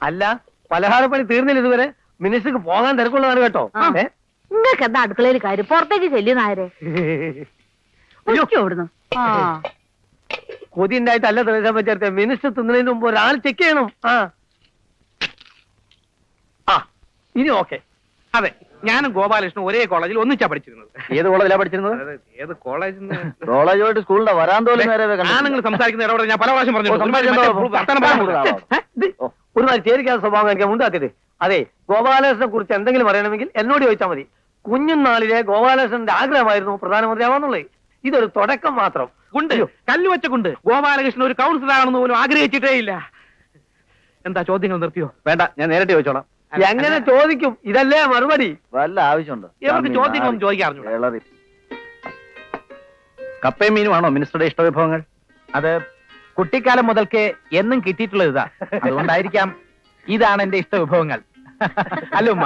അല്ല, പലഹാരപ്പണി തീർന്നില്ല ഇതുവരെ. മിനിസ്റ്റർക്ക് പോകാൻ തിരക്കുള്ളതാണ് കേട്ടോ. നിങ്ങൾക്ക് എന്താ അടുക്കളയിൽ കാര്യം? പുറത്തേക്ക് ചെല്ലുന്നാരെ ഓടുന്നു. കൊതി ഉണ്ടായിട്ടല്ല ത്രേസ്യാമ്മ ചേർത്തെ. മിനിസ്റ്റർ തിന്നതിന് മുമ്പ് ഒരാൾ ചെക്ക് ചെയ്യണം. ഇനി ഓക്കെ. അതെ, ഞാനും ഗോപാലകൃഷ്ണൻ ഒരേ കോളേജിൽ ഒന്നിച്ചാ പഠിച്ചിരുന്നത്. ഏത് കോളേജിലാ പഠിച്ചിരുന്നത്? ഏത് കോളേജിൽ കോളേജോട്ട് സ്കൂളിന്റെ വരാന്തോലും നിങ്ങൾ സംസാരിക്കുന്ന ഇടപെടൽ ഞാൻ പല പ്രാവശ്യം പറഞ്ഞു. ഒരുമാതിരി ചേരിക്കാത്ത സ്വഭാവം കാണിക്കാൻ മുണ്ടാക്കരുത്. അതെ, ഗോപാലകൃഷ്ണനെ കുറിച്ച് എന്തെങ്കിലും അറിയണമെങ്കിൽ എന്നോട് ചോദിച്ചാൽ മതി. കുഞ്ഞുനാളിലെ ഗോപാലകൃഷ്ണന്റെ ആഗ്രഹമായിരുന്നു പ്രധാനമന്ത്രി ആവാന്നുള്ളത്. ഇതൊരു തുടക്കം മാത്രം. കുണ്ട് കല്ലുവെച്ചുകൊണ്ട് ഗോപാലകൃഷ്ണൻ ഒരു കൗൺസിലർ ആണെന്ന് പോലും ആഗ്രഹിച്ചിട്ടേ ഇല്ല. എന്താ ചോദ്യങ്ങൾ നിർത്തിയോ? വേണ്ട, ഞാൻ നേരിട്ട് ചോദിച്ചോളാം. എങ്ങനെ ചോദിക്കും? ഇതല്ലേ മറുപടി. വല്ല ആവശ്യമുണ്ട്? ഇവർക്ക് ചോദ്യങ്ങളൊന്നും ചോദിക്കാറുണ്ട്. കപ്പയും മീനുമാണോ മിനിസ്റ്ററുടെ ഇഷ്ടവിഭവങ്ങൾ? അത് കുട്ടിക്കാലം മുതൽക്ക് എന്നും കിട്ടിയിട്ടുള്ള ഇതാ. അതുകൊണ്ടായിരിക്കാം ഇതാണ് എന്റെ ഇഷ്ടവിഭവങ്ങൾ. അല്ല ഉമ്മ,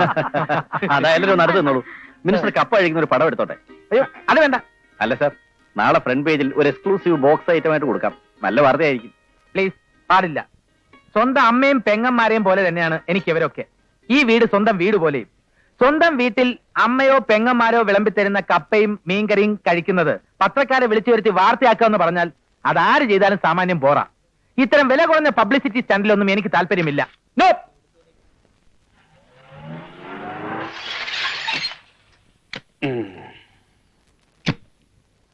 അതായാലും നടത്തുന്നുള്ളൂ. മിനിസ്റ്റർ കപ്പ കഴിക്കുന്ന ഒരു പടം എടുത്തോട്ടെ. അയ്യോ, അത് വേണ്ട. അല്ല സാർ, നാളെ ഫ്രണ്ട് പേജിൽ ഒരു എക്സ്ക്ലൂസീവ് ബോക്സ് ഐറ്റം ആയിട്ട് കൊടുക്കാം. നല്ല വാർത്തയായിരിക്കും. പ്ലീസ്, പാടില്ല. സ്വന്തം അമ്മയും പെങ്ങന്മാരെയും പോലെ തന്നെയാണ് എനിക്ക് ഇവരൊക്കെ. ഈ വീട് സ്വന്തം വീട് പോലെയും. സ്വന്തം വീട്ടിൽ അമ്മയോ പെങ്ങന്മാരോ വിളമ്പിത്തരുന്ന കപ്പയും മീൻകറിയും കഴിക്കുന്നത് പത്രക്കാരെ വിളിച്ചു വരുത്തി വാർത്തയാക്കാമെന്ന് പറഞ്ഞാൽ അതാര് ചെയ്താലും സാമാന്യം പോറാ. ഇത്തരം വില കുറഞ്ഞ പബ്ലിസിറ്റി സ്റ്റണ്ടിലൊന്നും എനിക്ക് താല്പര്യമില്ല. നോ.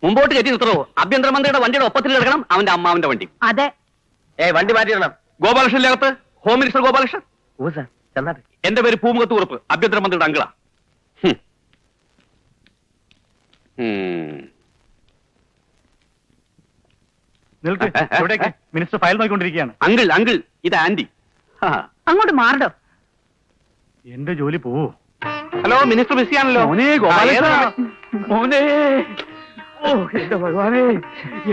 മുമ്പോട്ട് കയറ്റി നിർത്തണോ? ആഭ്യന്തരമന്ത്രിയുടെ വണ്ടിയുടെ ഒപ്പത്തിൽ കിടക്കണം അവന്റെ അമ്മാവന്റെ വണ്ടി. അതെ, വണ്ടി മാറ്റിയിടണം. ഗോപാലകൃഷ്ണന്റെ അകത്ത് ഹോം മിനിസ്റ്റർ ഗോപാലകൃഷ്ണൻ. ഓ സാർ, ചെന്നാട്ടെ. എന്റെ പേര് പൂമുഖത്ത് ഉറപ്പ്, ആഭ്യന്തരമന്ത്രിയുടെ അങ്കിളാ. മിനിസ്റ്റർ ഫയൽ നോക്കിക്കൊണ്ടിരിക്കുകയാണ്. അങ്കിൾ അങ്കിൾ, ഇത് ആന്റി. അങ്ങോട്ട് മാറടോ. എന്റെ ജോലി പോവോ? Hello, minister ബിസിയാണല്ലോ. മോനെ, ഓ എന്റെ ഭഗവാനെ,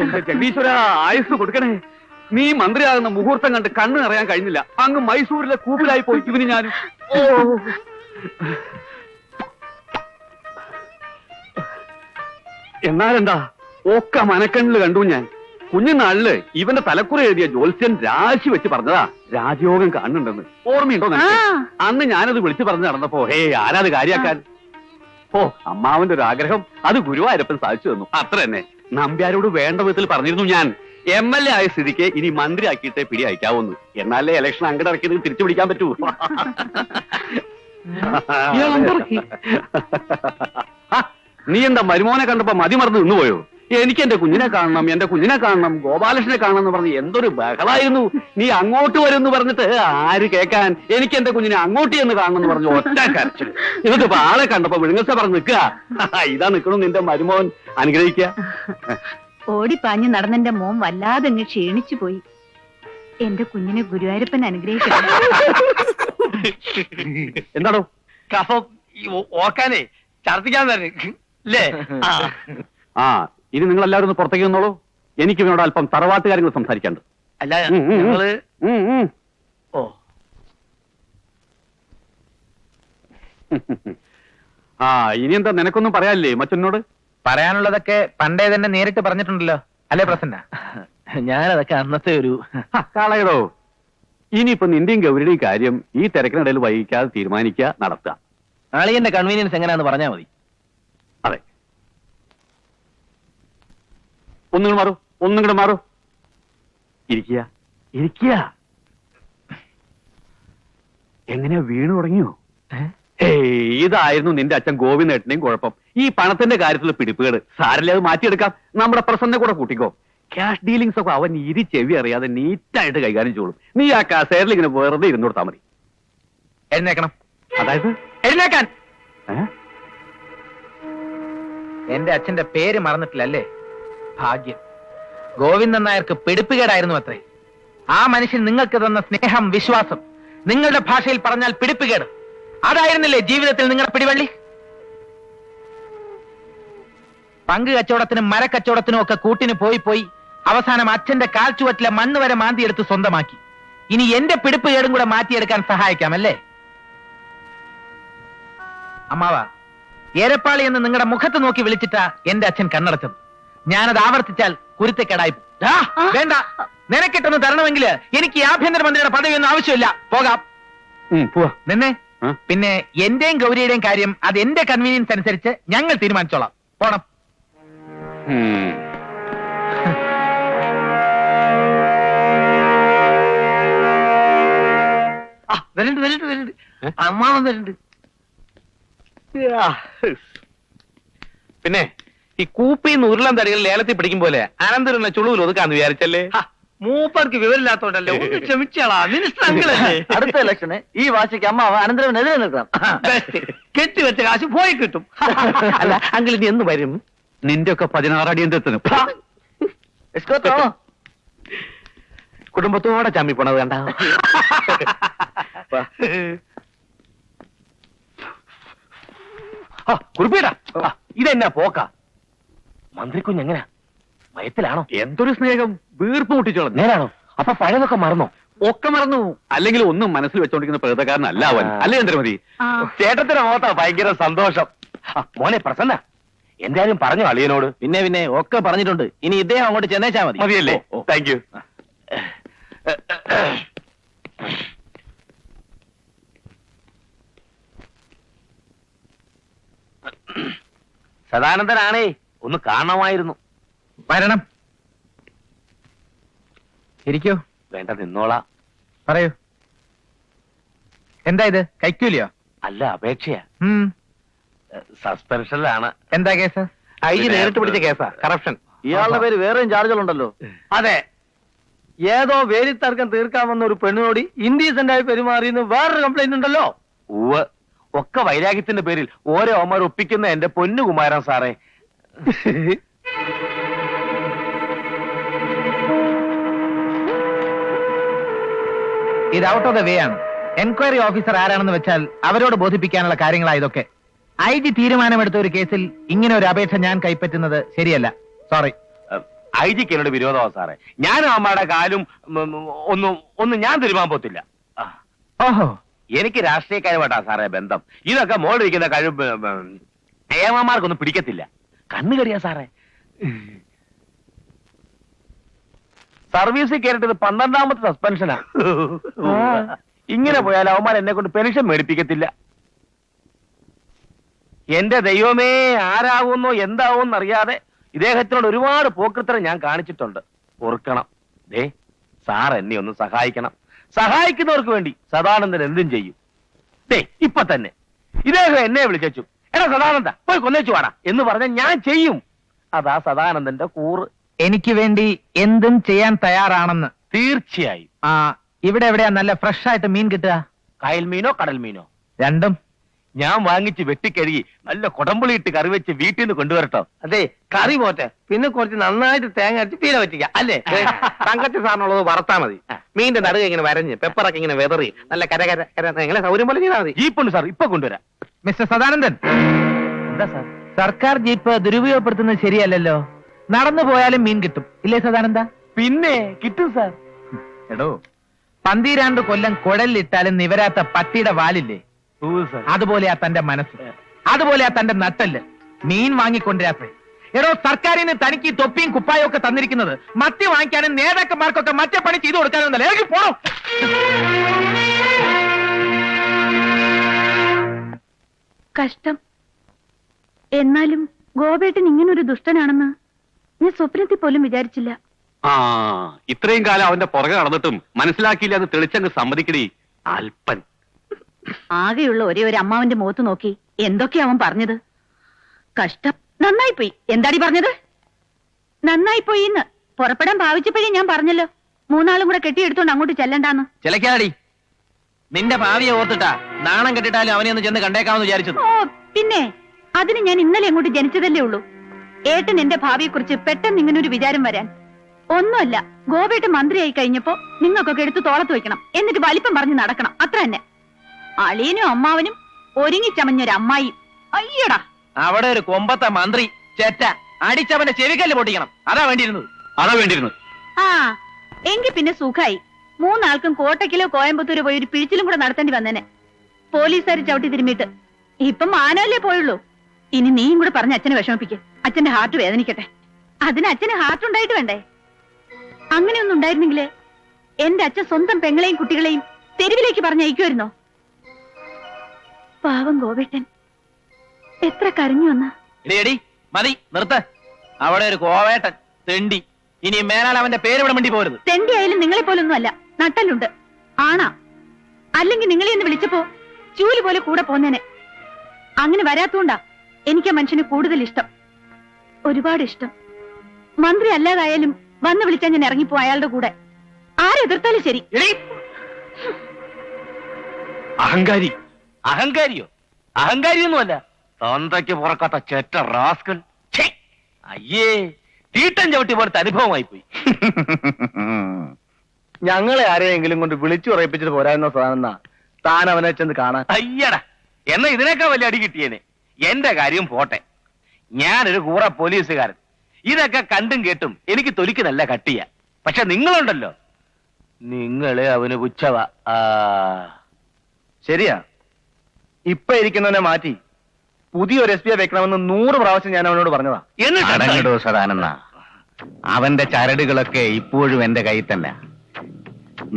എന്റെ ജഗദീശ്വര, ആയുസ് കൊടുക്കണേ. നീ മന്ത്രിയാകുന്ന മുഹൂർത്തം കണ്ട് കണ്ണ് നിറയാൻ കഴിഞ്ഞില്ല. അങ്ങ് മൈസൂരിലെ കൂപ്പിലായി പോയി ഇവന് ഞാനും. ഓ, എന്നാലെന്താ, ഒക്കെ മനക്കണ്ണില് കണ്ടു ഞാൻ. കുഞ്ഞുനാളില് ഇവന്റെ തലക്കുറ എഴുതിയ ജ്യോത്സ്യൻ രാശി വെച്ച് പറഞ്ഞതാ രാജയോഗം കാണുന്നുണ്ടെന്ന്. ഓർമ്മയുണ്ടോ നിനക്ക്? അന്ന് ഞാനത് വിളിച്ചു പറഞ്ഞു നടന്നപ്പോ ആരാത് കാര്യാക്കാൻ. ഓ, അമ്മാവന്റെ ഒരു ആഗ്രഹം അത് ഗുരുവായൂരപ്പൻ സാധിച്ചു തന്നു. അത്ര തന്നെ. നമ്പ്യാരോട് വേണ്ട വിധത്തിൽ പറഞ്ഞിരുന്നു ഞാൻ. MLA ആയ സ്ഥിതിക്ക് ഇനി മന്ത്രി ആക്കിയിട്ടേ പിടി അയക്കാവുന്നു. എന്നാലേ ഇലക്ഷൻ അങ്കടക്കിയത് തിരിച്ചു പിടിക്കാൻ പറ്റൂ. നീ എന്താ മരുമോനെ കണ്ടപ്പോ മതിമറന്ന് നിന്നുപോയോ? എനിക്ക് എന്റെ കുഞ്ഞിനെ കാണണം, എന്റെ കുഞ്ഞിനെ കാണണം, ഗോപാലകൃഷ്ണനെ കാണണം എന്ന് പറഞ്ഞ് എന്തൊരു ബഹളായിരുന്നു. നീ അങ്ങോട്ട് വരുമെന്ന് പറഞ്ഞിട്ട് ആര് കേൾക്കാൻ? എനിക്ക് എന്റെ കുഞ്ഞിനെ അങ്ങോട്ട് എന്ന് കാണണം എന്ന് പറഞ്ഞു ഒറ്റ കരച്ചിൽ. ഇതിപ്പോ ആളെ കണ്ടപ്പോ വിഴുങ്ങസ പറഞ്ഞ് നിൽക്കുക. ഇതാ നിൽക്കണം നിന്റെ മരുമോൻ. അനുഗ്രഹിക്കുക. ഓടിപ്പാഞ്ഞു നടന്നെന്റെ മോൻ വല്ലാതെ അങ്ങ് ക്ഷീണിച്ചു പോയി. എന്റെ കുഞ്ഞിനെ ഗുരുവായൂരപ്പൻ അനുഗ്രഹിക്കണം. എന്താണോ കഫം ഓക്കാനേ ഛർദിക്കാൻ തന്നെ. ആ, ഇനി നിങ്ങൾ എല്ലാവരും ഒന്ന് പുറത്തേക്ക് നിന്നോളൂ. എനിക്ക് ഇവനോട് അല്പം തറവാട്ട് കാര്യങ്ങൾ സംസാരിക്കാണ്ട്. അല്ല, നിങ്ങള് ഓ ആ, ഇനി എന്താ നിനക്കൊന്നും പറയാനില്ലേ മറ്റൊന്നോട്? പറയാനുള്ളതൊക്കെ പണ്ടേ തന്നെ നേരിട്ട് പറഞ്ഞിട്ടുണ്ടല്ലോ, അല്ലേ പ്രസന്ന? ഞാനതൊക്കെ അന്നത്തെ ഒരു കളയടോ. ഇനിയിപ്പോ നിന്റെയും ഗൗരിയുടെയും കാര്യം ഈ തിരക്കിനിടയിൽ വൈകിക്കാതെ തീരുമാനിക്കുക, നടത്തുക. അളിയന്റെ കൺവീനിയൻസ് എങ്ങനെയാന്ന് പറഞ്ഞാൽ മതി. അതെ, ഒന്നുകൂടെ മാറൂ, ഒന്നുകൂടെ മാറൂ. ഇരിക്കുക, ഇരിക്കുക. എങ്ങനെയാ വീണു തുടങ്ങിയോ? ഇതായിരുന്നു നിന്റെ അച്ഛൻ ഗോവിന്ദേട്ടനെയും കുഴപ്പം. ഈ പണത്തിന്റെ കാര്യത്തിൽ പിടിപ്പുകേട്. സാരല്ലേ, അത് മാറ്റിയെടുക്കാം. നമ്മുടെ പ്രസന്നെ കൂടെ കൂട്ടിക്കോ. ക്യാഷ് ഡീലിങ്സ് ഒക്കെ അവൻ ഇരി ചെവി അറിയാതെ നീറ്റായിട്ട് കൈകാര്യം ചെയ്യും. നീ ആ കസേരയിൽ ഇങ്ങനെ വെറുതെ ഇരുന്ന് കൊടുത്താൽ മതി. എഴുന്നേക്കണം. അതായത് എഴുന്നേക്കാൻ. എന്റെ അച്ഛന്റെ പേര് മറന്നിട്ടില്ലല്ലേ? ഭാഗ്യം. ഗോവിന്ദൻ നായർക്ക് പിടിപ്പുകേടായിരുന്നു അത്രേ. ആ മനുഷ്യൻ നിങ്ങൾക്ക് തന്ന സ്നേഹം, വിശ്വാസം, നിങ്ങളുടെ ഭാഷയിൽ പറഞ്ഞാൽ പിടിപ്പുകേട്, അതായിരുന്നില്ലേ ജീവിതത്തിൽ നിങ്ങളുടെ പിടിവള്ളി? പങ്ക് കച്ചവടത്തിനും മരക്കച്ചവടത്തിനും ഒക്കെ കൂട്ടിന് പോയി അവസാനം അച്ഛന്റെ കാൽച്ചുവറ്റിലെ മണ്ണ് വരെ മാന്തിയെടുത്ത് സ്വന്തമാക്കി. ഇനി എന്റെ പിടിപ്പുകേടും കൂടെ മാറ്റിയെടുക്കാൻ സഹായിക്കാമല്ലേ? അമ്മാവ, ഏരപ്പാളി എന്ന് നിങ്ങളുടെ മുഖത്ത് നോക്കി വിളിച്ചിട്ടാ എന്റെ അച്ഛൻ കണ്ണടച്ചത്. ഞാനത് ആവർത്തിച്ചാൽ കുരുത്തക്കേടായി. വേണ്ട, നിനക്കിട്ടൊന്ന് തരണമെങ്കിൽ എനിക്ക് ആഭ്യന്തരമന്ത്രിയുടെ പദവിയൊന്നും ആവശ്യമില്ല. പോകാം. പോവാ. നിന്നെ ആ? പിന്നെ എന്റെയും ഗൗരിയുടെയും കാര്യം അത് എന്റെ കൺവീനിയൻസ് അനുസരിച്ച് ഞങ്ങൾ തീരുമാനിച്ചോളാം. പോണം. ഉം. വരുന്നുണ്ട് അമ്മാവൻ വരുന്നുണ്ട്. പിന്നെ ഈ കൂപ്പിന്ന് ഉരുളൻ തടികൾ ലേലത്തിൽ പിടിക്കും പോലെ അനന്തരനെ ചുളുവിൽ ഒതുക്കാന്ന് വിചാരിച്ചല്ലേ? മൂപ്പർക്ക് വിവരമില്ലാത്തോണ്ടല്ലേ, ഒന്ന് ക്ഷമിച്ചാളാ. മിനിസ്റ്റർ അങ്കിളല്ലേ? അടുത്ത ഇലക്ഷന് ഈ വാശിക്ക് അമ്മാവ അനന്തരവനെതിരെ നിൽക്കണം. കെട്ടിവെച്ച കാശ് പോയി കിട്ടും. അല്ല അങ്കിൾ ഇനി എന്ന് വരും? നിന്റെ ഒക്കെ 16 അടി എന്തെത്തുന്നു. എസ്കോത്താണോ? കുടുംബത്തോടെ ചമ്മി പോണത് കണ്ട. കുറിപ്പീടാ, ഇതെന്നാ പോക്ക? മന്ത്രിക്കുഞ്ഞ് എങ്ങനെയാ, മയത്തിലാണോ? എന്തൊരു സ്നേഹം, വീർപ്പ് മുട്ടിച്ചോളാം. നേരാണോ? അപ്പൊ പഴയതൊക്കെ മറന്നോ? ഒക്കെ മറന്നു. അല്ലെങ്കിൽ ഒന്നും മനസ്സിൽ വെച്ചോണ്ടിരിക്കുന്ന പ്രകൃതക്കാരനല്ല അവൻ. അല്ലേ ചന്ദ്രമതി? ചേട്ടത്തിന് ഓർത്താ ഭയങ്കര സന്തോഷം. മോനെ പ്രസന്ന, എന്തായാലും പറഞ്ഞു അളിയനോട്. പിന്നെ ഒക്കെ പറഞ്ഞിട്ടുണ്ട്. ഇനി ഇദ്ദേഹം അങ്ങോട്ട് ചെന്നേച്ചാ മതി. മതിയല്ലേ? Thank you. സദാനന്ദനാണേ, ഒന്ന് കാണണമായിരുന്നു. വരണം. ഇരിക്കൂ. വേണ്ട, നിന്നോളാ. പറയൂ. എന്താ ഇത്, കൈക്കൂലിയോ? അല്ല, അപേക്ഷയാ. സസ്പെൻഷനിലാണ്. എന്താ കേസ്? ഐ ജി നേരിട്ട് പിടിച്ച കേസാ, കറപ്ഷൻ. ഇയാളുടെ പേര് വേറെയും ചാർജുകളുണ്ടല്ലോ. അതെ, ഏതോ വേലിത്തർക്കം തീർക്കാമെന്ന ഒരു പെണ്ണിനോട് ഇൻഡീസെന്റ് ആയി പെരുമാറിയെന്ന് വേറൊരു കംപ്ലൈന്റ് ഉണ്ടല്ലോ. ഉവ്വ്, ഒക്കെ വൈരാഗ്യത്തിന്റെ പേരിൽ ഓരോ അമ്മമാർ ഒപ്പിക്കുന്ന എന്റെ പൊന്നുകുമാരൻ സാറേ. ഇത് ഔട്ട് ഓഫ് ദ വേ ആണ്. എൻക്വയറി ഓഫീസർ ആരാണെന്ന് വെച്ചാൽ അവരോട് ബോധിപ്പിക്കാനുള്ള കാര്യങ്ങളാ ഇതൊക്കെ. ഐ ജി തീരുമാനമെടുത്ത ഒരു കേസിൽ ഇങ്ങനെ ഒരു അപേക്ഷ ഞാൻ കൈപ്പറ്റുന്നത് ശരിയല്ല. സോറി. ഐ ജിക്ക് എന്നോട് വിരോധമാ സാറേ. ഞാനും അമ്മയുടെ കാലും ഒന്നും ഞാൻ തിരുമാൻ പോത്തില്ല. ഓഹോ, എനിക്ക് രാഷ്ട്രീയക്കാരുമായിട്ടാ സാറേ ബന്ധം. ഇതൊക്കെ മോളിരിക്കുന്ന കഴിവ് ഏമാർക്കൊന്നും പിടിക്കത്തില്ല. കണ്ണുകടിയാ സാറേ. സർവീസിൽ കയറിട്ടത് 12ാമത്തെ സസ്പെൻഷനാ. ഇങ്ങനെ പോയാൽ അവന്മാർ എന്നെ കൊണ്ട് പെൻഷൻ മേടിപ്പിക്കത്തില്ല. എന്റെ ദൈവമേ, ആരാകുന്നോ എന്താവുമെന്ന് അറിയാതെ ഇദ്ദേഹത്തിനോട് ഒരുപാട് പോക്കൃത്തരം ഞാൻ കാണിച്ചിട്ടുണ്ട്. ഓർക്കണം. ദേ, സാർ എന്നെ ഒന്ന് സഹായിക്കണം. സഹായിക്കുന്നവർക്ക് വേണ്ടി സദാനന്ദൻ എന്തും ചെയ്യും. ദേ, ഇപ്പൊ തന്നെ ഇദ്ദേഹം എന്നെ വിളിച്ചു, എടാ സദാനന്ദ പോയി കൊന്നേച്ചു വാടാ എന്ന് പറഞ്ഞാൽ ഞാൻ ചെയ്യും. അതാ സദാനന്ദന്റെ കൂറ്. എനിക്ക് വേണ്ടി എന്തും ചെയ്യാൻ തയ്യാറാണെന്ന്. തീർച്ചയായും. ആ, ഇവിടെ എവിടെയാ നല്ല ഫ്രഷ് ആയിട്ട് മീൻ കിട്ടുക? കായൽ മീനോ കടൽ മീനോ? രണ്ടും. ഞാൻ വാങ്ങിച്ച് വെട്ടിക്കഴുകി നല്ല കുടമ്പുളി ഇട്ട് കറി വെച്ച് വീട്ടിൽ നിന്ന് കൊണ്ടുവരട്ടോ? അതെ, കറി പോട്ടെ, പിന്നെ കുറച്ച് നന്നായിട്ട് തേങ്ങ അരച്ച് പീല പറ്റിക്കാം അല്ലേ? തങ്കത്തി സാറിനുള്ളത് വറുത്താ മതി. മീന്റെ നടുക ഇങ്ങനെ വരഞ്ഞ് പെപ്പറൊക്കെ ഇങ്ങനെ വെതറി നല്ല കര നിങ്ങളെ സൗകര്യം പോലെ ചെയ്താൽ മതി. ജീപ്പുണ്ട് സാർ, ഇപ്പൊ കൊണ്ടുവരാം. മിസ്റ്റർ സദാനന്ദൻ, എന്താ സാർ? സർക്കാർ ജീപ്പ് ദുരുപയോഗപ്പെടുത്തുന്നത് ശരിയല്ലല്ലോ. നടന്നു പോയാലും മീൻ കിട്ടും, ഇല്ലേ സദാനന്ദ? പിന്നെ കിട്ടും സാർ. എടോ, 12 കൊല്ലം കുഴലിലിട്ടാലും നിവരാത്ത പട്ടിയുടെ വാലില്ലേ, അതുപോലെയാ തന്റെ മനസ്സ്, അതുപോലെയാ തന്റെ നട്ടല്. മീൻ വാങ്ങിക്കൊണ്ടിരാത്ത എടോ, സർക്കാരിന് തനിക്ക് ഈ തൊപ്പിയും കുപ്പായും ഒക്കെ തന്നിരിക്കുന്നത് മത്തി വാങ്ങിക്കാനും നേതാക്കന്മാർക്കൊക്കെ മറ്റേ പണി ചെയ്തു കൊടുക്കാനൊന്നല്ല. ഇറങ്ങി പോണോ? കഷ്ടം. എന്നാലും ഗോപേട്ടൻ ഇങ്ങനൊരു ദുഷ്ടനാണെന്ന് ഞാൻ സ്വപ്നത്തിൽ പോലും വിചാരിച്ചില്ല. ആ, ഇത്രയും കാലം അവന്റെ പുറകെ നടന്നിട്ടും മനസ്സിലാക്കിയില്ല എന്ന് തെളിച്ചങ്ങ് സമ്മതിക്കടി അല്പൻ. ആകെയുള്ള ഒരേ ഒരു അമ്മാവന്റെ മുഖത്ത് നോക്കി എന്തൊക്കെയാ അവൻ പറഞ്ഞത്. കഷ്ടം. നന്നായിപ്പോയി. എന്താടി പറഞ്ഞത്? നന്നായിപ്പോയിന്ന് പുറപ്പെടാൻ ഭാവിച്ചപ്പോഴേ ഞാൻ പറഞ്ഞല്ലോ, 3 കൂടെ കെട്ടിയെടുത്തോണ്ട് അങ്ങോട്ട് ചെല്ലണ്ടാന്ന്. ചിലക്കാടി, നിന്റെ ഭാവിയെ ഓർത്തിട്ടാ നാണം കെട്ടിട്ടാലും അവനെ ഒന്ന് ചെന്ന് കണ്ടേക്കാമെന്ന് വിചാരിച്ചത്. ഓ പിന്നെ, അതിന് ഞാൻ ഇന്നലെ അങ്ങോട്ട് ജനിച്ചതല്ലേ ഉള്ളൂ. ഏട്ടൻ എന്റെ ഭാവിയെ കുറിച്ച് പെട്ടെന്ന് ഇങ്ങനെ ഒരു വിചാരം വരാൻ ഒന്നുമല്ല. ഗോപേട്ടൻ മന്ത്രിയായി കഴിഞ്ഞപ്പോ നിങ്ങൾക്കൊക്കെ എടുത്ത് തോളത്ത് വെക്കണം, എന്നിട്ട് വലിപ്പം പറഞ്ഞ് നടക്കണം, അത്ര തന്നെ. അളിയനും അമ്മാവനും ഒരുങ്ങിച്ചമഞ്ഞൊരു അമ്മായി. അയ്യടാ, അവിടെ ഒരു കൊമ്പത്തെ മന്ത്രി ചേറ്റ അടിച്ചവന്റെ ചെവിക്കല്ല് പൊട്ടിക്കണം. അതാ വേണ്ടിയിരുന്നത്. ആ എങ്കി പിന്നെ സുഖായി. 3 ആൾക്കും കോട്ടക്കിലോ കോയമ്പത്തൂരോ പോയി ഒരു പിഴിച്ചിലും കൂടെ നടത്തേണ്ടി വന്നേനെ. പോലീസുകാർ ചവിട്ടി തിരുമ്മിട്ട്. ഇപ്പം മാനവല്ലേ പോയുള്ളൂ. ഇനി നീയും കൂടെ പറഞ്ഞ് അച്ഛനെ വിഷമിപ്പിക്കും. അച്ഛന്റെ ഹാർട്ട് വേദനിക്കട്ടെ. അതിന് അച്ഛന് ഹാർട്ട് ഉണ്ടായിട്ട് വേണ്ടേ? അങ്ങനെയൊന്നും ഉണ്ടായിരുന്നെങ്കില് എന്റെ അച്ഛൻ സ്വന്തം പെങ്ങളെയും കുട്ടികളെയും തെരുവിലേക്ക് പറഞ്ഞയക്കുമായിരുന്നോ? പാവം ഗോവേട്ടൻ എത്ര കരഞ്ഞു വന്ന. എടി മതി നിർത്ത്. അവിടെ ഒരു കോവേട്ടൻ തെണ്ടി. ഇനി മേലാൽ അവന്റെ പേര് ഇവിടെ മിണ്ടി പോരുത്. തെണ്ടി ആയാലും നിങ്ങളെ പോലൊന്നും അല്ല, നട്ടലുണ്ട്, ആണാ. അല്ലെങ്കിൽ നിങ്ങളെ ഒന്ന് വിളിച്ചപ്പോ ചൂല് പോലെ കൂടെ പോന്നേനെ. അങ്ങനെ വരാത്തോണ്ടാ എനിക്ക് ആ മനുഷ്യന് കൂടുതൽ ഇഷ്ടം, ഒരുപാട് ഇഷ്ടം. മന്ത്രി അല്ലാതായാലും വന്ന് വിളിച്ചാൽ ഞാൻ ഇറങ്ങിപ്പോ അയാളുടെ കൂടെ. ആരെതിർത്താലും ശരി. അഹങ്കാരി. അഹങ്കാരിയോ? അഹങ്കാരിയൊന്നുമല്ല, തന്തയ്ക്ക് പുറക്കാത്ത ചെറ്റ റാസ്കൽ. അയ്യേ, തീട്ടൻ ചവിട്ടി പോലത്തെ അനുഭവമായി പോയി. ഞങ്ങളെ ആരെയെങ്കിലും കൊണ്ട് വിളിച്ചു ഉറപ്പിച്ചിട്ട് പോരായിരുന്ന സാധനം താൻ അവനെ ചെന്ന് കാണാൻ. അയ്യടാ, എന്നാ ഇതിനേക്കാൾ വലിയ അടി കിട്ടിയേനെ. എന്റെ കാര്യം പോട്ടെ, ഞാനൊരു കൂറ പോലീസുകാരൻ. ഇതൊക്കെ കണ്ടും കേട്ടും എനിക്ക് തൊലിക്ക് നല്ല കട്ടിയ. പക്ഷെ നിങ്ങളുണ്ടല്ലോ, നിങ്ങള് അവന് പുച്ഛവ. ശരിയാ, ഇപ്പൊ ഇരിക്കുന്നവനെ മാറ്റി പുതിയൊരു SP വെക്കണമെന്ന് 100 പ്രാവശ്യം ഞാൻ അവനോട് പറഞ്ഞതാ. എന്നിട്ട് സദാനന്ദ, അവന്റെ ചരടുകളൊക്കെ ഇപ്പോഴും എന്റെ കയ്യിൽ തന്നെ.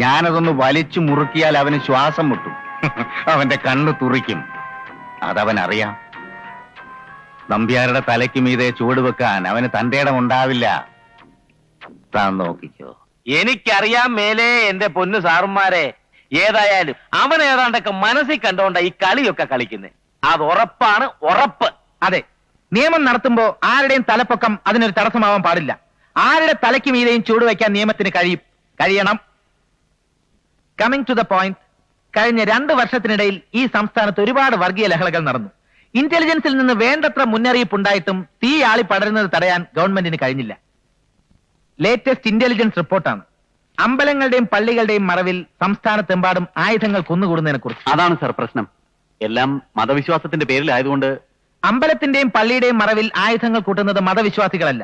ഞാനതൊന്ന് വലിച്ചു മുറുക്കിയാൽ അവന് ശ്വാസം മുട്ടും, അവന്റെ കണ്ണ് തുറിക്കും. അതവൻ അറിയാം. നമ്പ്യാരുടെ തലയ്ക്ക് മീതെ ചുവട് വെക്കാൻ അവന് തന്റെ ഇടം ഉണ്ടാവില്ല. താൻ നോക്കിക്കോ. എനിക്കറിയാം മേലെ എന്റെ പൊന്നു സാറുമാരെ. ഏതായാലും അവൻ ഏതാണ്ടൊക്കെ മനസ്സിൽ കണ്ടോണ്ട ഈ കളിയൊക്കെ കളിക്കുന്നത്. അത് ഉറപ്പാണ്, ഉറപ്പ്. അതെ, നിയമം നടത്തുമ്പോ ആരുടെയും തലപ്പൊക്കം അതിനൊരു തടസ്സമാവാൻ പാടില്ല. ആരുടെ തലയ്ക്ക് മീതെയും ചൂടുവയ്ക്കാൻ നിയമത്തിന് കഴിയണം. കമ്മിങ് ടു ദ പോയിന്റ്, കഴിഞ്ഞ 2 വർഷത്തിനിടയിൽ ഈ സംസ്ഥാനത്ത് ഒരുപാട് വർഗീയ ലഹളകൾ നടന്നു. ഇന്റലിജൻസിൽ നിന്ന് വേണ്ടത്ര മുന്നറിയിപ്പ് ഉണ്ടായിട്ടും തീ ആളി പടരുന്നത് തടയാൻ ഗവൺമെന്റിന് കഴിഞ്ഞില്ല. ലേറ്റസ്റ്റ് ഇന്റലിജൻസ് റിപ്പോർട്ടാണ് അമ്പലങ്ങളുടെയും പള്ളികളുടെയും മറവിൽ സംസ്ഥാനത്തെമ്പാടും ആയുധങ്ങൾ കുന്നുകൂടുന്നതിനെ കുറിച്ച്. അതാണ് സർ പ്രശ്നം. എല്ലാം മതവിശ്വാസത്തിന്റെ പേരിലായതുകൊണ്ട്. അമ്പലത്തിന്റെയും പള്ളിയുടെയും മറവിൽ ആയുധങ്ങൾ കൂട്ടുന്നത് മതവിശ്വാസികളല്ല,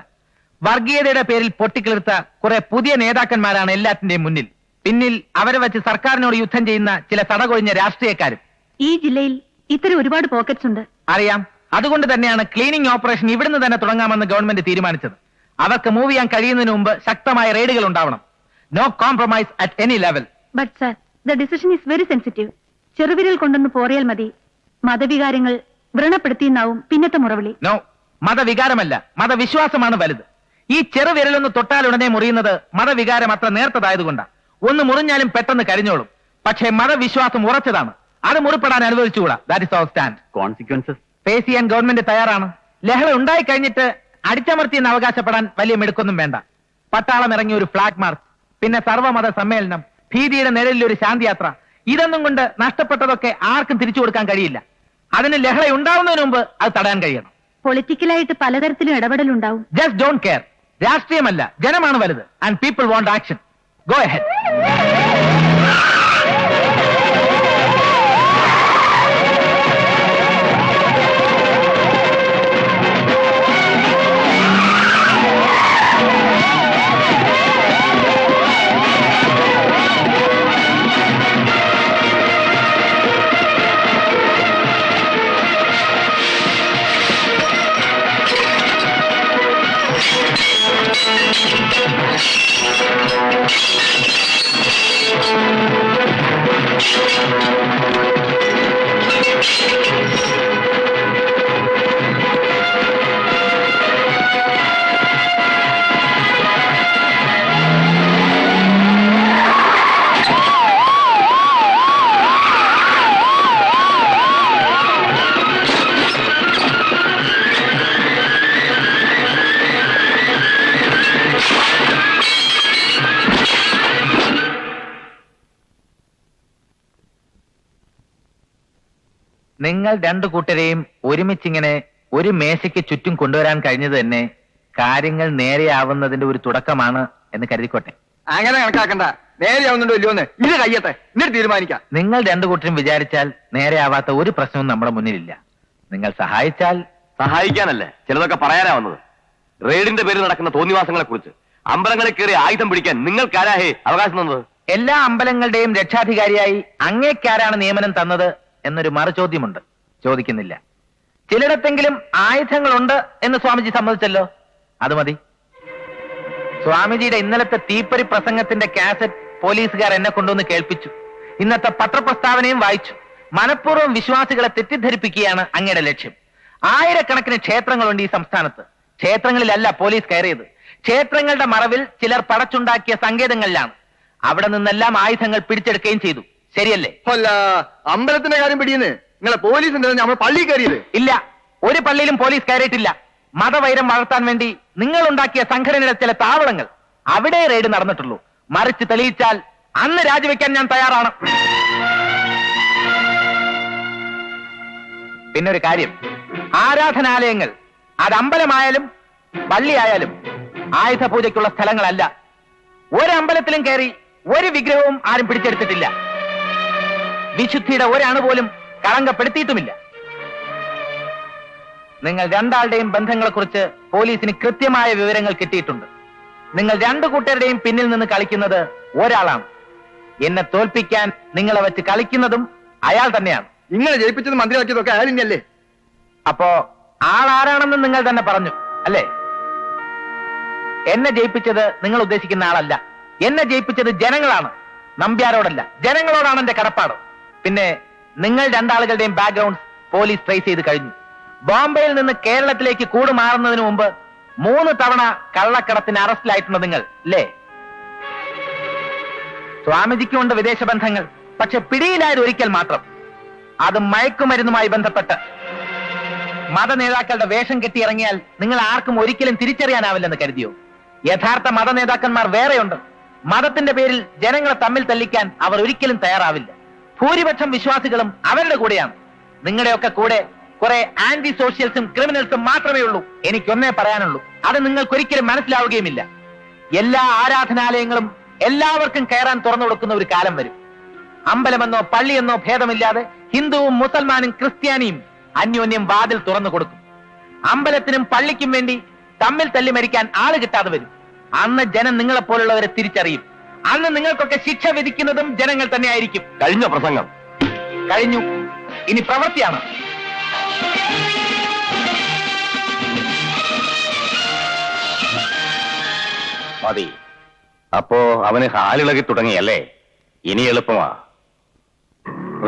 വർഗീയതയുടെ പേരിൽ പൊട്ടിക്കിളിർത്ത കുറെ പുതിയ നേതാക്കന്മാരാണ് എല്ലാത്തിന്റെയും മുന്നിൽ. പിന്നിൽ അവരെ വെച്ച് സർക്കാരിനോട് യുദ്ധം ചെയ്യുന്ന ചില തടകൊഴിഞ്ഞ രാഷ്ട്രീയക്കാരും. ഈ ജില്ലയിൽ ഇത്തരം ഒരുപാട് പോക്കറ്റ്സ് ഉണ്ട്. അറിയാം, അതുകൊണ്ട് തന്നെയാണ് ക്ലീനിങ് ഓപ്പറേഷൻ ഇവിടുന്ന് തന്നെ തുടങ്ങാമെന്ന് ഗവൺമെന്റ് തീരുമാനിച്ചത്. അവർക്ക് മൂവ് ചെയ്യാൻ കഴിയുന്നതിന് മുമ്പ് ശക്തമായ റെയ്ഡുകൾ ഉണ്ടാവണം. No compromise at any level. But sir, the decision is very sensitive. ചെറുവിരൽ കൊണ്ടൊന്ന് പോറിയാൽ മതി, മതവികാരങ്ങൾ വ്രണപ്പെടുത്തിയെന്നാവും പിന്നത്തെ മുറവിളി. നോ, മതവികാരമല്ല, മതവിശ്വാസമാണ് വലുത്. ഈ ചെറുവിരലൊന്ന് തൊട്ടാലുടനെ മുറിയുന്നത് മതവികാരം അത്ര നേർത്തതായതുകൊണ്ടാണ്. ഒന്ന് മുറിഞ്ഞാലും പെട്ടെന്ന് കരിഞ്ഞോളും. പക്ഷേ മതവിശ്വാസം ഉറച്ചതാണ്, അത് മുറിപ്പെടാൻ അനുവദിച്ചുകൂടാ. That is our stand. Consequences face ചെയ്യാൻ ഗവൺമെന്റ് തയ്യാറാണ്. ലഹള ഉണ്ടായി കഴിഞ്ഞിട്ട് അടിച്ചമർത്തിയെന്ന് അവകാശപ്പെടാൻ വലിയ മിടുക്കൊന്നും വേണ്ട. പട്ടാളം ഇറങ്ങിയ ഒരു ഫ്ലാഗ് മാർച്ച്, പിന്നെ സർവ്വമത സമ്മേളനം, ഭീതിയുടെ നിഴലിൽ ഒരു ശാന്തിയാത്ര, ഇതൊന്നും കൊണ്ട് നഷ്ടപ്പെട്ടതൊക്കെ ആർക്കും തിരിച്ചു കൊടുക്കാൻ കഴിയില്ല. അതിന് ലഹള ഉണ്ടാവുന്നതിന് മുമ്പ് അത് തടയാൻ കഴിയണം. പൊളിറ്റിക്കലായിട്ട് പലതരത്തിലും ഇടപെടലുണ്ടാവും. Just don't care. രാഷ്ട്രീയമല്ല, ജനമാണ് വലുത്. And people want action. Go ahead. നിങ്ങൾ 2 കൂട്ടരെയും ഒരുമിച്ചിങ്ങനെ ഒരു മേശയ്ക്ക് ചുറ്റും കൊണ്ടുവരാൻ കഴിഞ്ഞത് തന്നെ കാര്യങ്ങൾ നേരെയാവുന്നതിന്റെ ഒരു തുടക്കമാണ് എന്ന് കരുതിക്കോട്ടെ. അങ്ങനെ കണക്കാക്കണ്ട, നേരെയാവുന്നുണ്ടോ ഇല്ലയോന്ന് ഇത് കഴിയട്ടെ, എന്നിട്ട് തീരുമാനിക്കാം. നിങ്ങൾ 2 കൂട്ടരും വിചാരിച്ചാൽ നേരെയാവാത്ത ഒരു പ്രശ്നവും നമ്മുടെ മുന്നിലില്ല. നിങ്ങൾ സഹായിച്ചാൽ. സഹായിക്കാനല്ലേ ചിലതൊക്കെ പറയാനാ വന്നത്. റെയ്ഡിന്റെ പേരിൽ നടക്കുന്ന തോന്നിവാസങ്ങളെ കുറിച്ച് അമ്പലങ്ങളിൽ കയറി ആയുധം പിടിക്കാൻ നിങ്ങൾക്കാരാഹേ അവകാശം തന്നത്? എല്ലാ അമ്പലങ്ങളുടെയും രക്ഷാധികാരിയായി അങ്ങേക്കാരാണ് നിയമനം തന്നത് എന്നൊരു മറുചോദ്യമുണ്ട്. ചോദിക്കുന്നില്ല. ചിലയിടത്തെങ്കിലും ആയുധങ്ങളുണ്ട് എന്ന് സ്വാമിജി സമ്മതിച്ചല്ലോ, അത് മതി. സ്വാമിജിയുടെ ഇന്നലത്തെ തീപ്പൊരി പ്രസംഗത്തിന്റെ കാസറ്റ് പോലീസുകാർ എന്നെ കൊണ്ടുവന്ന് കേൾപ്പിച്ചു. ഇന്നത്തെ പത്രപ്രസ്താവനയും വായിച്ചു. മനഃപൂർവ്വം വിശ്വാസികളെ തെറ്റിദ്ധരിപ്പിക്കുകയാണ് അങ്ങയുടെ ലക്ഷ്യം. ആയിരക്കണക്കിന് ക്ഷേത്രങ്ങളുണ്ട് ഈ സംസ്ഥാനത്ത്. ക്ഷേത്രങ്ങളിലല്ല പോലീസ് കയറിയത്. ക്ഷേത്രങ്ങളുടെ മറവിൽ ചിലർ പടച്ചുണ്ടാക്കിയ സങ്കേതങ്ങളിലാണ്. അവിടെ നിന്നെല്ലാം ആയുധങ്ങൾ പിടിച്ചെടുക്കുകയും ചെയ്തു. ശരിയല്ലേ? അല്ല, അമ്പലത്തിന്റെ കാര്യം പിടിയുന്നേ നിങ്ങളെ പോലീസിന്റെ നമ്മൾ പള്ളി കയറിയത് ഇല്ല, ഒരു പള്ളിയിലും പോലീസ് കയറിയിട്ടില്ല. മതവൈരം വളർത്താൻ വേണ്ടി നിങ്ങൾ ഉണ്ടാക്കിയ സംഘടനയുടെ ചില താവളങ്ങൾ, അവിടെ റെയ്ഡ് നടന്നിട്ടുള്ളൂ. മറിച്ച് തെളിയിച്ചാൽ അന്ന് രാജിവെക്കാൻ ഞാൻ തയ്യാറാണ്. പിന്നൊരു കാര്യം, ആരാധനാലയങ്ങൾ അത് അമ്പലമായാലും പള്ളിയായാലും ആയുധ പൂജയ്ക്കുള്ള സ്ഥലങ്ങളല്ല. ഒരമ്പലത്തിലും കയറി ഒരു വിഗ്രഹവും ആരും പിടിച്ചെടുത്തിട്ടില്ല. വിശുദ്ധിയുടെ ഒരണു പോലും കളങ്കപ്പെടുത്തിയിട്ടുമില്ല. നിങ്ങൾ രണ്ടാളുടെയും ബന്ധങ്ങളെക്കുറിച്ച് പോലീസിന് കൃത്യമായ വിവരങ്ങൾ കിട്ടിയിട്ടുണ്ട്. നിങ്ങൾ രണ്ടു കൂട്ടരുടെയും പിന്നിൽ നിന്ന് കളിക്കുന്നത് ഒരാളാണ്. എന്നെ തോൽപ്പിക്കാൻ നിങ്ങളെ വെച്ച് കളിക്കുന്നതും അയാൾ തന്നെയാണ്. നിങ്ങളെ ജയിപ്പിച്ചത് മന്ത്രിയാക്കിയതൊക്കെ അയാൾ തന്നെയല്ലേ? അപ്പോ ആളാരാണെന്ന് നിങ്ങൾ തന്നെ പറഞ്ഞു അല്ലേ? എന്നെ ജയിപ്പിച്ചത് നിങ്ങൾ ഉദ്ദേശിക്കുന്ന ആളല്ല. എന്നെ ജയിപ്പിച്ചത് ജനങ്ങളാണ്. നമ്പ്യാരോടല്ല, ജനങ്ങളോടാണ് എന്റെ കടപ്പാട്. പിന്നെ നിങ്ങൾ രണ്ടാളുകളുടെയും ബാക്ക്ഗ്രൗണ്ട്സ് പോലീസ് ട്രേസ് ചെയ്ത് കഴിഞ്ഞു. ബോംബെയിൽ നിന്ന് കേരളത്തിലേക്ക് കൂടുമാറുന്നതിന് മുമ്പ് 3 തവണ കള്ളക്കടത്തിന് അറസ്റ്റിലായിട്ടുണ്ട് നിങ്ങൾ അല്ലേ? സ്വാമിജിക്കുമുണ്ട് വിദേശ ബന്ധങ്ങൾ. പക്ഷെ പിടിയിലായത് ഒരിക്കൽ മാത്രം. അത് മയക്കുമരുന്നുമായി ബന്ധപ്പെട്ട്. മത നേതാക്കളുടെ വേഷം കെട്ടിയിറങ്ങിയാൽ നിങ്ങൾ ആർക്കും ഒരിക്കലും തിരിച്ചറിയാനാവില്ലെന്ന് കരുതിയോ? യഥാർത്ഥ മത നേതാക്കന്മാർ വേറെയുണ്ട്. മതത്തിന്റെ പേരിൽ ജനങ്ങളെ തമ്മിൽ തല്ലിക്കാൻ അവർ ഒരിക്കലും തയ്യാറാവില്ല. ഭൂരിപക്ഷം വിശ്വാസികളും അവരുടെ കൂടെയാണ്. നിങ്ങളുടെയൊക്കെ കൂടെ കുറെ ആന്റി സോഷ്യൽസും ക്രിമിനൽസും മാത്രമേ ഉള്ളൂ. എനിക്കൊന്നേ പറയാനുള്ളൂ, അത് നിങ്ങൾക്കൊരിക്കലും മനസ്സിലാവുകയുമില്ല. എല്ലാ ആരാധനാലയങ്ങളും എല്ലാവർക്കും കയറാൻ തുറന്നു കൊടുക്കുന്ന ഒരു കാലം വരും. അമ്പലമെന്നോ പള്ളിയെന്നോ ഭേദമില്ലാതെ ഹിന്ദുവും മുസൽമാനും ക്രിസ്ത്യാനിയും അന്യോന്യം വാതിൽ തുറന്നു കൊടുക്കും. അമ്പലത്തിനും പള്ളിക്കും വേണ്ടി തമ്മിൽ തല്ലി മരിക്കാൻ ആള് കിട്ടാതെ വരും. അന്ന് ജനം നിങ്ങളെപ്പോലുള്ളവരെ തിരിച്ചറിയും. അന്ന് നിങ്ങൾക്കൊക്കെ ശിക്ഷ വിധിക്കുന്നതും ജനങ്ങൾ തന്നെ ആയിരിക്കും. കഴിഞ്ഞ പ്രസംഗം കഴിഞ്ഞു, ഇനി പ്രവൃത്തിയാണ്. മതി. അപ്പോ അവന് ഹാലിളകി തുടങ്ങിയല്ലേ? ഇനി എളുപ്പമാ.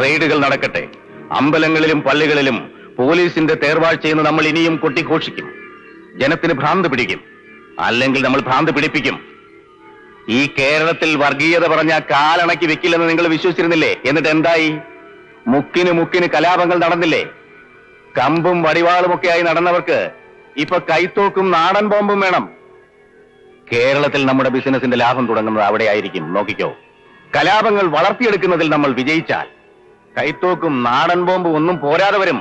റെയ്ഡുകൾ നടക്കട്ടെ. അമ്പലങ്ങളിലും പള്ളികളിലും പോലീസിന്റെ തേർവാഴ്ചയെന്ന് നമ്മൾ ഇനിയും കൊട്ടിഘോഷിക്കും. ജനത്തിന് ഭ്രാന്ത് പിടിക്കും. അല്ലെങ്കിൽ നമ്മൾ ഭ്രാന്ത് പിടിപ്പിക്കും. ഈ കേരളത്തിൽ വർഗീയത പറഞ്ഞ കാലണക്കി വെക്കില്ലെന്ന് നിങ്ങൾ വിശ്വസിച്ചിരുന്നില്ലേ? എന്നിട്ട് എന്തായി? മുക്കിന് മുക്കിന് കലാപങ്ങൾ നടന്നില്ലേ? കമ്പും വടിവാളുമൊക്കെയായി നടന്നവർക്ക് ഇപ്പൊ കൈത്തോക്കും നാടൻ ബോംബും വേണം. കേരളത്തിൽ നമ്മുടെ ബിസിനസിന്റെ ലാഭം തുടങ്ങുന്നത് അവിടെ ആയിരിക്കും. നോക്കിക്കോ. കലാപങ്ങൾ വളർത്തിയെടുക്കുന്നതിൽ നമ്മൾ വിജയിച്ചാൽ കൈത്തോക്കും നാടൻ ബോംബും ഒന്നും പോരാതെ വരും.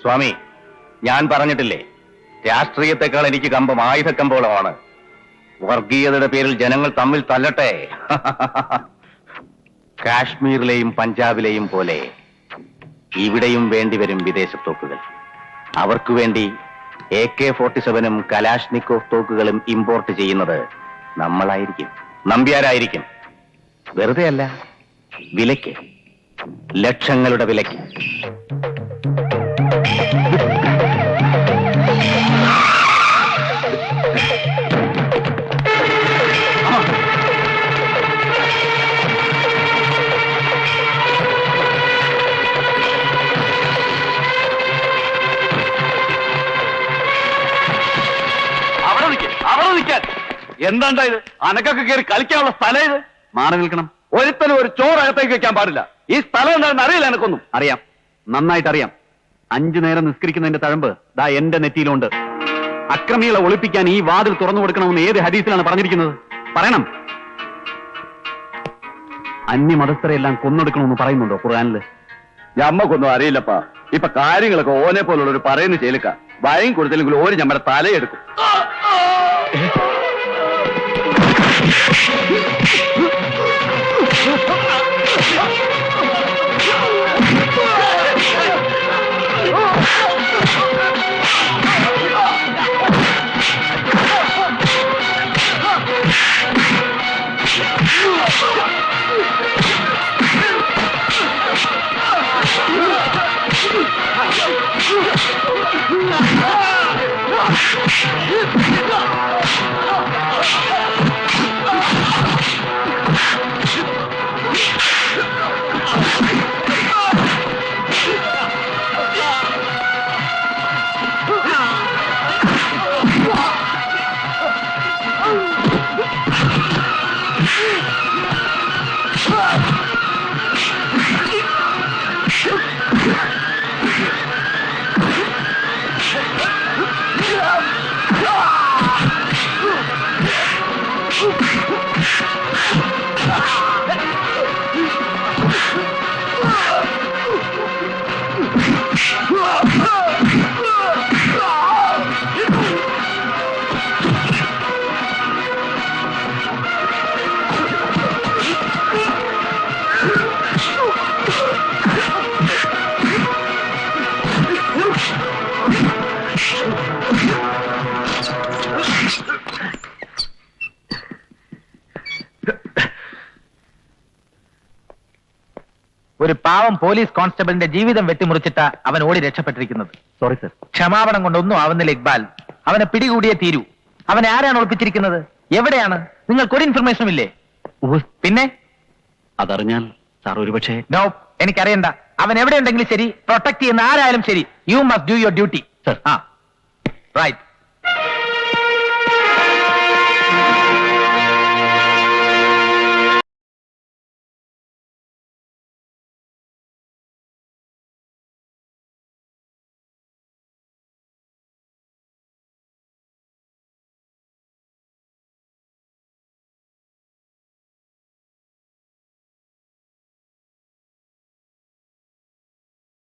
സ്വാമി, ഞാൻ പറഞ്ഞിട്ടില്ലേ, രാഷ്ട്രീയത്തെക്കാൾ എനിക്ക് കമ്പം ആയുധക്കമ്പോളമാണ്. വർഗീയതയുടെ പേരിൽ ജനങ്ങൾ തമ്മിൽ തല്ലട്ടെ. കാശ്മീരിലെയും പഞ്ചാബിലെയും പോലെ ഇവിടെയും വേണ്ടിവരും വിദേശ തോക്കുകൾ. അവർക്കു വേണ്ടി AK-47 കലാഷ്നിക്കോവ് തോക്കുകളും ഇമ്പോർട്ട് ചെയ്യുന്നത് നമ്മളായിരിക്കും, നമ്പ്യാരായിരിക്കും. വെറുതെ അല്ല, വിലയ്ക്ക്, ലക്ഷങ്ങളുടെ വിലയ്ക്ക്. എന്താണ്ടാ ഇത്? അനക്കൊക്കെ കയറി കളിക്കാനുള്ള സ്ഥലം ഇത്. മാറി നിൽക്കണം. ഒരുത്തനും ഒരു ചോറകത്തേക്ക് വെക്കാൻ പാടില്ല. ഈ സ്ഥലം എന്താണെന്ന് അറിയില്ല. എനക്കൊന്നും അറിയാം, നന്നായിട്ട് അറിയാം. 5 നേരം നിസ്കരിക്കുന്നതിന്റെ തഴമ്പ് ദാ എന്റെ നെറ്റിയിലുണ്ട്. അക്രമികളെ ഒളിപ്പിക്കാൻ ഈ വാതിൽ തുറന്നു കൊടുക്കണമെന്ന് ഏത് ഹദീസിലാണ് പറഞ്ഞിരിക്കുന്നത്? പറയണം. അന്യമതസ്ഥരെല്ലാം കൊന്നൊടുക്കണമെന്ന് പറയുന്നുണ്ടോ ഖുർആനില്? ഞമ്മക്കൊന്നും അറിയില്ലപ്പാ. ഇപ്പൊ കാര്യങ്ങളൊക്കെ ഓനെ പോലുള്ള ഒരു പറയുന്ന ചേലിക്ക ഭയം കൊടുത്തില്ലെങ്കിൽ ഓര് ഞമ്മടെ തലയെടുക്കും. ഒരു പാവം പോലീസ് കോൺസ്റ്റബിളിന്റെ ജീവിതം വെട്ടിമുറിച്ചിട്ട അവൻ ഓടി രക്ഷപ്പെട്ടിരിക്കുന്നത്. Sorry sir. ക്ഷമാപണം കൊണ്ടൊന്നും ആവുന്നില്ല ഇക്ബാൽ. അവനെ പിടികൂടിയേ തീരൂ. അവനെ ആരാണ് ഒളിപ്പിച്ചിരിക്കുന്നത്? എവിടെയാണ്? നിങ്ങൾക്കൊരു ഇൻഫർമേഷനും ഇല്ലേ? പിന്നെ അതറിഞ്ഞാൽ സാർ ഒരുപക്ഷെ. നോ, എനിക്കറിയണ്ട. അവൻ എവിടെ ഉണ്ടെങ്കിലും ശരി, പ്രൊട്ടക്ട് ചെയ്യുന്ന ആരായാലും ശരി, you must do your duty. Sir. Right.